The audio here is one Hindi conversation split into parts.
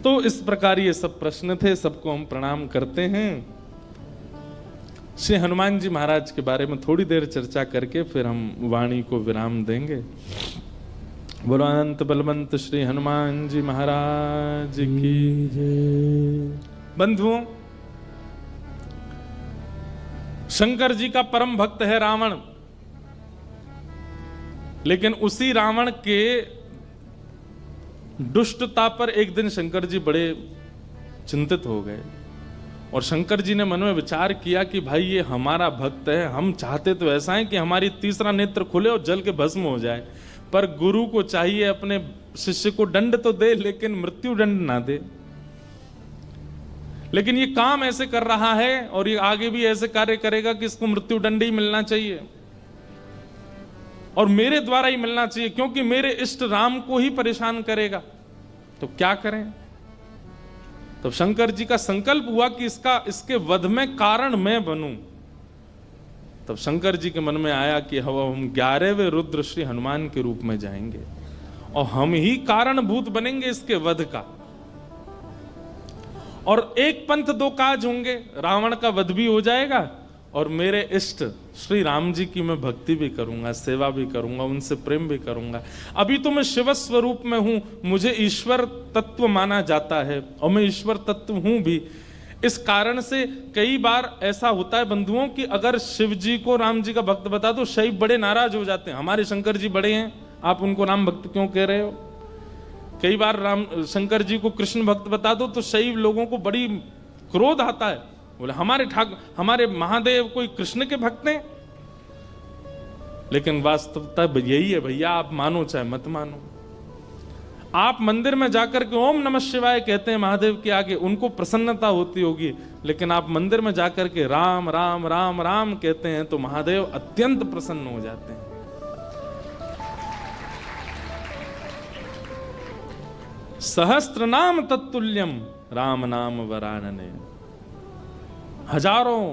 तो इस प्रकार ये सब प्रश्न थे, सबको हम प्रणाम करते हैं। श्री हनुमान जी महाराज के बारे में थोड़ी देर चर्चा करके फिर हम वाणी को विराम देंगे। बोलो अनंत बलवंत श्री हनुमान जी महाराज की जय। बंधुओं, शंकर जी का परम भक्त है रावण, लेकिन उसी रावण के दुष्टता पर एक दिन शंकर जी बड़े चिंतित हो गए और शंकर जी ने मन में विचार किया कि भाई ये हमारा भक्त है, हम चाहते तो ऐसा है कि हमारी तीसरा नेत्र खुले और जल के भस्म हो जाए, पर गुरु को चाहिए अपने शिष्य को दंड तो दे लेकिन मृत्यु दंड ना दे। लेकिन ये काम ऐसे कर रहा है और ये आगे भी ऐसे कार्य करेगा कि इसको मृत्यु दंड ही मिलना चाहिए और मेरे द्वारा ही मिलना चाहिए, क्योंकि मेरे इष्ट राम को ही परेशान करेगा। तो क्या करें? तो शंकर जी का संकल्प हुआ कि इसके वध में कारण मैं बनूं। तब शंकर जी के मन में आया कि हम 11वें रुद्र श्री हनुमान के रूप में जाएंगे और हम ही कारणभूत बनेंगे इसके वध का, और एक पंथ दो काज होंगे, रावण का वध भी हो जाएगा और मेरे इष्ट श्री राम जी की मैं भक्ति भी करूंगा, सेवा भी करूंगा, उनसे प्रेम भी करूंगा। अभी तो मैं शिव स्वरूप में हूं, मुझे ईश्वर तत्व माना जाता है और मैं ईश्वर तत्व हूं भी। इस कारण से कई बार ऐसा होता है बंधुओं कि अगर शिव जी को राम जी का भक्त बता दो, शैव बड़े नाराज हो जाते हैं, हमारे शंकर जी बड़े हैं, आप उनको राम भक्त क्यों कह रहे हो। कई बार शंकर जी को कृष्ण भक्त बता दो तो शैव लोगों को बड़ी क्रोध आता है, बोले हमारे महादेव कोई कृष्ण के भक्त हैं। लेकिन वास्तवता यही है भैया, आप मानो चाहे मत मानो। आप मंदिर में जाकर के ओम नमः शिवाय कहते हैं महादेव के आगे, उनको प्रसन्नता होती होगी, लेकिन आप मंदिर में जाकर के राम राम राम राम कहते हैं तो महादेव अत्यंत प्रसन्न हो जाते हैं। सहस्त्र नाम तत्तुल्यम राम नाम वरानने। हजारों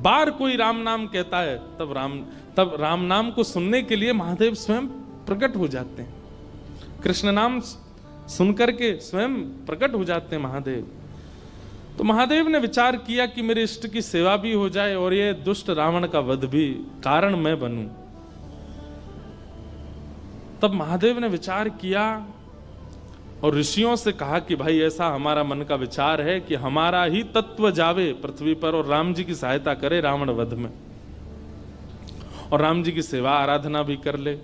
बार कोई राम नाम कहता है तब राम नाम को सुनने के लिए महादेव स्वयं प्रकट हो जाते हैं। कृष्ण नाम सुनकर के स्वयं प्रकट हो जाते हैं महादेव। तो महादेव ने विचार किया कि मेरे इष्ट की सेवा भी हो जाए और ये दुष्ट रावण का वध भी कारण मैं बनूं। तब महादेव ने विचार किया और ऋषियों से कहा कि भाई ऐसा हमारा मन का विचार है कि हमारा ही तत्व जावे पृथ्वी पर और राम जी की सहायता करे रावण वध में, और राम जी की सेवा आराधना भी कर ले।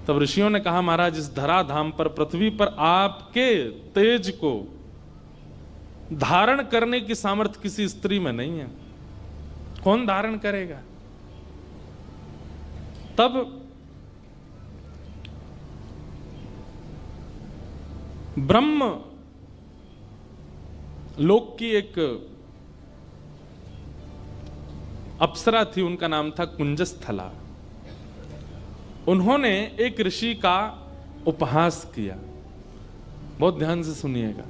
तब ऋषियों ने कहा महाराज, इस धराधाम पर पृथ्वी पर आपके तेज को धारण करने की सामर्थ्य किसी स्त्री में नहीं है, कौन धारण करेगा। तब ब्रह्म लोक की एक अप्सरा थी, उनका नाम था कुंजस्थला। उन्होंने एक ऋषि का उपहास किया, बहुत ध्यान से सुनिएगा,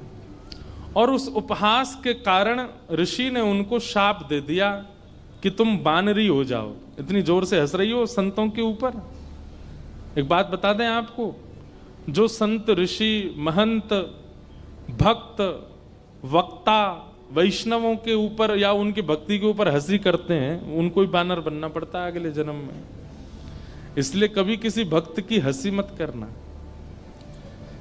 और उस उपहास के कारण ऋषि ने उनको शाप दे दिया कि तुम बानरी हो जाओ। इतनी जोर से हंस रही हो संतों के ऊपर। एक बात बता दें आपको, जो संत ऋषि महंत भक्त वक्ता वैष्णवों के ऊपर या उनकी भक्ति के ऊपर हंसी करते हैं, उनको ही बानर बनना पड़ता है अगले जन्म में। इसलिए कभी किसी भक्त की हंसी मत करना।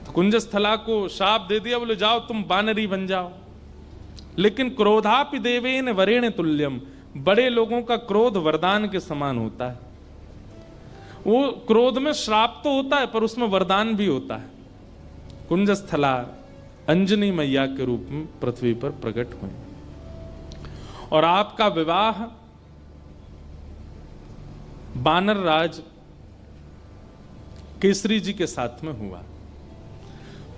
तो कुंजस्थला को शाप दे दिया, बोले जाओ तुम बानरी बन जाओ। लेकिन क्रोधापि देवेन वरेण तुल्यम, बड़े लोगों का क्रोध वरदान के समान होता है। वो क्रोध में श्राप तो होता है पर उसमें वरदान भी होता है। कुंजस्थला अंजनी मैया के रूप में पृथ्वी पर प्रकट हुए और आपका विवाह बानर राज केसरी जी के साथ में हुआ।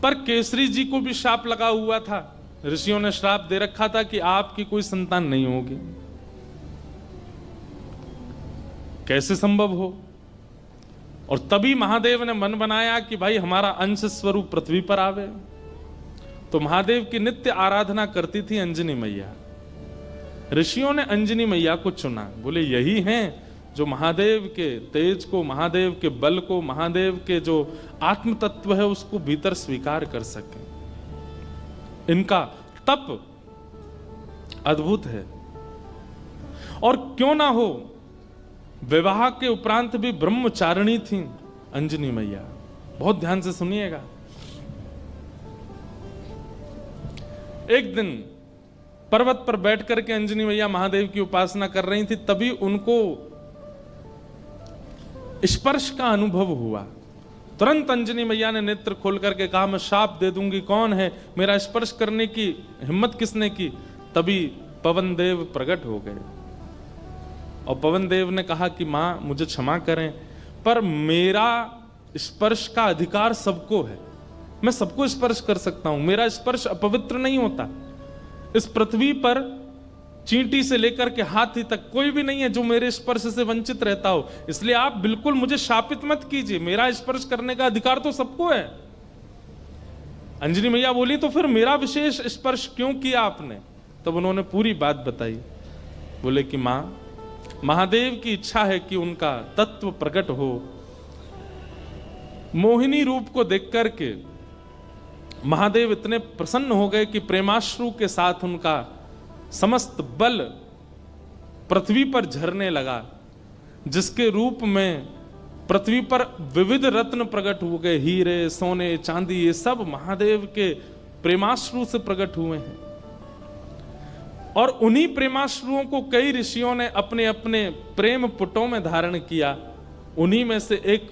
पर केसरी जी को भी श्राप लगा हुआ था, ऋषियों ने श्राप दे रखा था कि आपकी कोई संतान नहीं होगी। कैसे संभव हो। और तभी महादेव ने मन बनाया कि भाई हमारा अंश स्वरूप पृथ्वी पर आवे। तो महादेव की नित्य आराधना करती थी अंजनी मैया। ऋषियों ने अंजनी मैया को चुना, बोले यही हैं जो महादेव के तेज को, महादेव के बल को, महादेव के जो आत्म तत्व है उसको भीतर स्वीकार कर सके। इनका तप अद्भुत है। और क्यों ना हो, विवाह के उपरांत भी ब्रह्मचारिणी थी अंजनी मैया। बहुत ध्यान से सुनिएगा। एक दिन पर्वत पर बैठ करके अंजनी मैया महादेव की उपासना कर रही थी, तभी उनको स्पर्श का अनुभव हुआ। तुरंत अंजनी मैया ने नेत्र खोल करके कहा, मैं शाप दे दूंगी, कौन है, मेरा स्पर्श करने की हिम्मत किसने की? तभी पवन देव प्रकट हो गए और पवन देव ने कहा कि मां मुझे क्षमा करें, पर मेरा स्पर्श का अधिकार सबको है, मैं सबको स्पर्श कर सकता हूं, मेरा स्पर्श अपवित्र नहीं होता। इस पृथ्वी पर चींटी से लेकर के हाथी तक कोई भी नहीं है जो मेरे स्पर्श से वंचित रहता हो, इसलिए आप बिल्कुल मुझे शापित मत कीजिए, मेरा स्पर्श करने का अधिकार तो सबको है। अंजनी मैया बोली, तो फिर मेरा विशेष स्पर्श क्यों किया आपने? तब उन्होंने पूरी बात बताई। बोले कि मां, महादेव की इच्छा है कि उनका तत्व प्रकट हो। मोहिनी रूप को देख करके महादेव इतने प्रसन्न हो गए कि प्रेमाश्रु के साथ उनका समस्त बल पृथ्वी पर झरने लगा, जिसके रूप में पृथ्वी पर विविध रत्न प्रकट हो गए, हीरे, सोने, चांदी, ये सब महादेव के प्रेमाश्रु से प्रकट हुए हैं। और उन्हीं प्रेमाश्रुओं को कई ऋषियों ने अपने अपने प्रेम पुटों में धारण किया। उन्हीं में से एक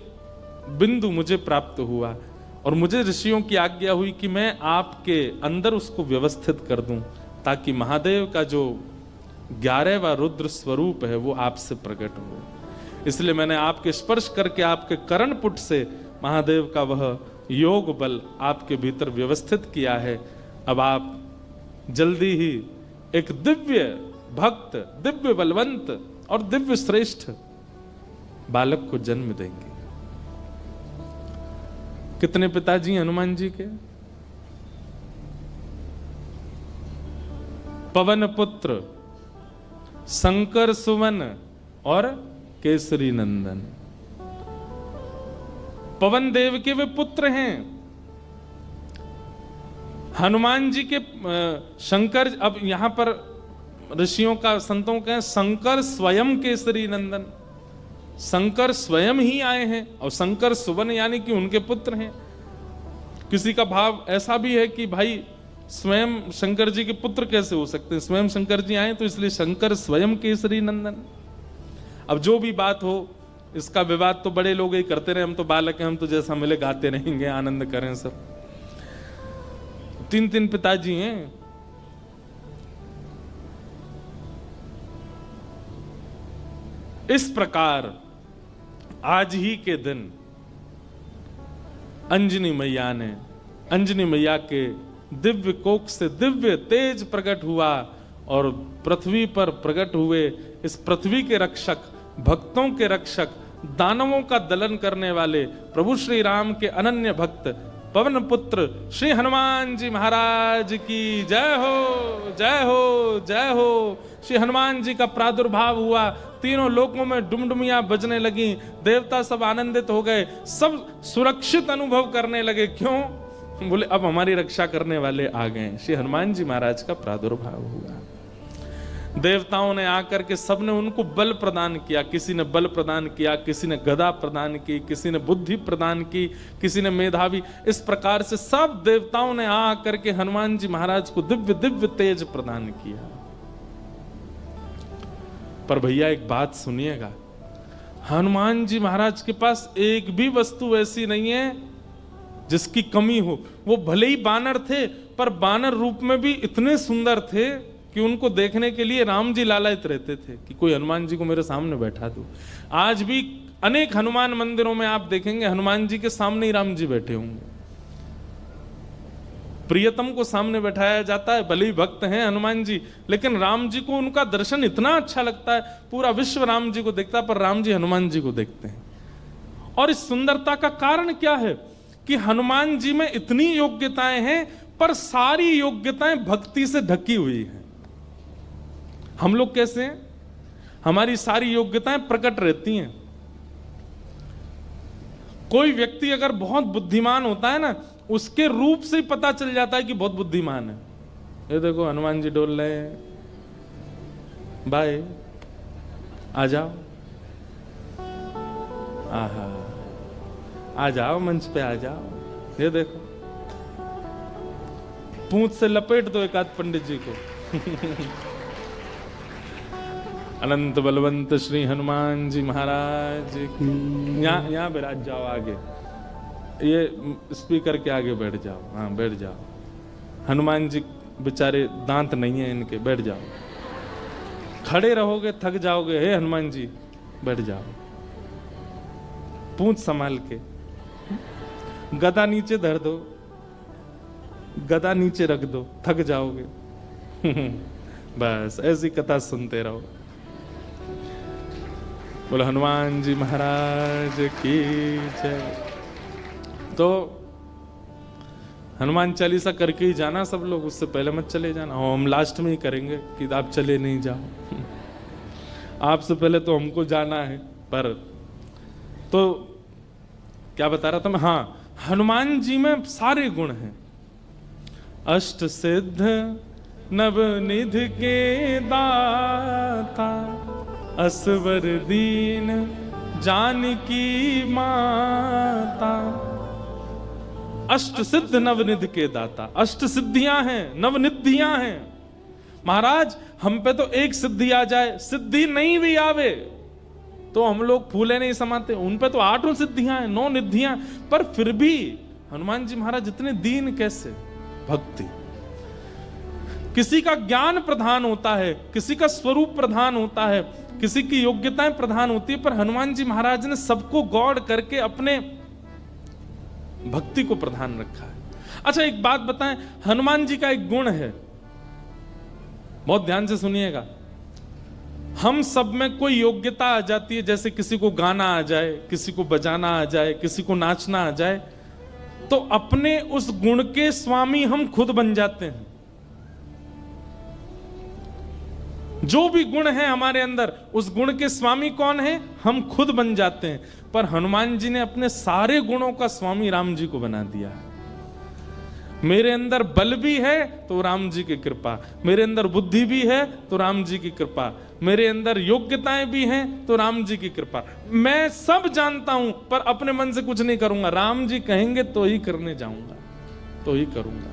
बिंदु मुझे प्राप्त हुआ और मुझे ऋषियों की आज्ञा हुई कि मैं आपके अंदर उसको व्यवस्थित कर दूं, ताकि महादेव का जो 11वां रुद्र स्वरूप है वो आपसे प्रकट हो। इसलिए मैंने आपके स्पर्श करके आपके करणपुट से महादेव का वह योग बल आपके भीतर व्यवस्थित किया है। अब आप जल्दी ही एक दिव्य भक्त, दिव्य बलवंत और दिव्य श्रेष्ठ बालक को जन्म देंगे। कितने पिताजी हनुमान जी के? पवन पुत्र, शंकर सुवन और केसरी नंदन। पवन देव के वे पुत्र हैं। हनुमान जी के शंकर, अब यहां पर ऋषियों का, संतों के शंकर स्वयं केसरी नंदन, शंकर स्वयं ही आए हैं और शंकर सुवन यानी कि उनके पुत्र हैं। किसी का भाव ऐसा भी है कि भाई स्वयं शंकर जी के पुत्र कैसे हो सकते हैं, स्वयं शंकर जी आए तो इसलिए शंकर स्वयं केसरी नंदन। अब जो भी बात हो, इसका विवाद तो बड़े लोग ही करते रहे, हम तो बालक हैं, हम तो जैसा मिले गाते रहेंगे, आनंद करें सब। 3 पिताजी हैं। इस प्रकार आज ही के दिन अंजनी मैया ने, अंजनी मैया के दिव्य कोख से दिव्य तेज प्रकट हुआ और पृथ्वी पर प्रकट हुए इस पृथ्वी के रक्षक, भक्तों के रक्षक, दानवों का दलन करने वाले प्रभु श्री राम के अनन्य भक्त पवन पुत्र श्री हनुमान जी महाराज की जय हो, जय हो, जय हो। श्री हनुमान जी का प्रादुर्भाव हुआ, तीनों लोकों में डुमडुमियां बजने लगी, देवता सब आनंदित हो गए, सब सुरक्षित अनुभव करने लगे। क्यों? बोले अब हमारी रक्षा करने वाले आ गए। श्री हनुमान जी महाराज का प्रादुर्भाव हुआ। देवताओं ने आकर के सबने उनको बल प्रदान किया, किसी ने बल प्रदान किया, किसी ने गदा प्रदान की, किसी ने बुद्धि प्रदान की, किसी ने मेधावी। इस प्रकार से सब देवताओं ने आकर के हनुमान जी महाराज को दिव्य दिव्य तेज प्रदान किया। पर भैया एक बात सुनिएगा, हनुमान जी महाराज के पास एक भी वस्तु ऐसी नहीं है जिसकी कमी हो। वो भले ही बानर थे, पर बानर रूप में भी इतने सुंदर थे कि उनको देखने के लिए राम जी लालायित रहते थे कि कोई हनुमान जी को मेरे सामने बैठा दो। आज भी अनेक हनुमान मंदिरों में आप देखेंगे हनुमान जी के सामने ही राम जी बैठे होंगे। प्रियतम को सामने बैठाया जाता है, भले ही भक्त हैं हनुमान जी, लेकिन राम जी को उनका दर्शन इतना अच्छा लगता है, पूरा विश्व राम जी को देखता है, पर राम जी हनुमान जी को देखते हैं। और इस सुंदरता का कारण क्या है कि हनुमान जी में इतनी योग्यताएं हैं, पर सारी योग्यताएं भक्ति से ढकी हुई हैं। हम लोग कैसे हैं? हमारी सारी योग्यताएं प्रकट रहती हैं। कोई व्यक्ति अगर बहुत बुद्धिमान होता है ना, उसके रूप से ही पता चल जाता है कि बहुत बुद्धिमान है। ये देखो हनुमान जी डोल रहे हैं, भाई आ जाओ, आहा आ जाओ, मंच पे आ जाओ। ये देखो, पूंछ से लपेट दो एक आध पंडित जी को। अनंत बलवंत श्री हनुमान जी महाराज की। यहाँ बैठ जाओ आगे, ये स्पीकर के आगे बैठ जाओ। हाँ बैठ जाओ। हनुमान जी बेचारे दांत नहीं है इनके, बैठ जाओ। खड़े रहोगे थक जाओगे। हे हनुमान जी बैठ जाओ, पूंछ संभाल के। गदा नीचे धर दो, गदा नीचे रख दो, थक जाओगे। बस ऐसी कथा सुनते रहो। बोलो हनुमान जी महाराज की जय। तो हनुमान चालीसा करके ही जाना सब लोग, उससे पहले मत चले जाना। हम लास्ट में ही करेंगे कि आप चले नहीं जाओ। आपसे पहले तो हमको जाना है। पर तो क्या बता रहा था मैं? हाँ, हनुमान जी में सारे गुण हैं। अष्ट सिद्ध नवनिधि के दाता, असवर दीन जानकी माता। अष्ट सिद्ध नवनिधि के दाता। अष्ट सिद्धियां हैं, नवनिधियां हैं। महाराज हम पे तो एक सिद्धि आ जाए, सिद्धि नहीं भी आवे तो हम लोग फूले नहीं समाते। उन पे तो 8 सिद्धियां हैं, 9 निधियां। पर फिर भी हनुमान जी महाराज इतने दीन कैसे? भक्ति। किसी का ज्ञान प्रधान होता है, किसी का स्वरूप प्रधान होता है, किसी की योग्यताएं प्रधान होती है, पर हनुमान जी महाराज ने सबको गौड़ करके अपने भक्ति को प्रधान रखा है। अच्छा एक बात बताएं, हनुमान जी का एक गुण है, बहुत ध्यान से सुनिएगा। हम सब में कोई योग्यता आ जाती है, जैसे किसी को गाना आ जाए, किसी को बजाना आ जाए, किसी को नाचना आ जाए, तो अपने उस गुण के स्वामी हम खुद बन जाते हैं। जो भी गुण है हमारे अंदर, उस गुण के स्वामी कौन है? हम खुद बन जाते हैं। पर हनुमान जी ने अपने सारे गुणों का स्वामी राम जी को बना दिया है। मेरे अंदर बल भी है तो राम जी की कृपा, मेरे अंदर बुद्धि भी है तो राम जी की कृपा, मेरे अंदर योग्यताएं भी हैं तो राम जी की कृपा। मैं सब जानता हूं पर अपने मन से कुछ नहीं करूंगा। राम जी कहेंगे तो ही करने जाऊंगा, तो ही करूंगा।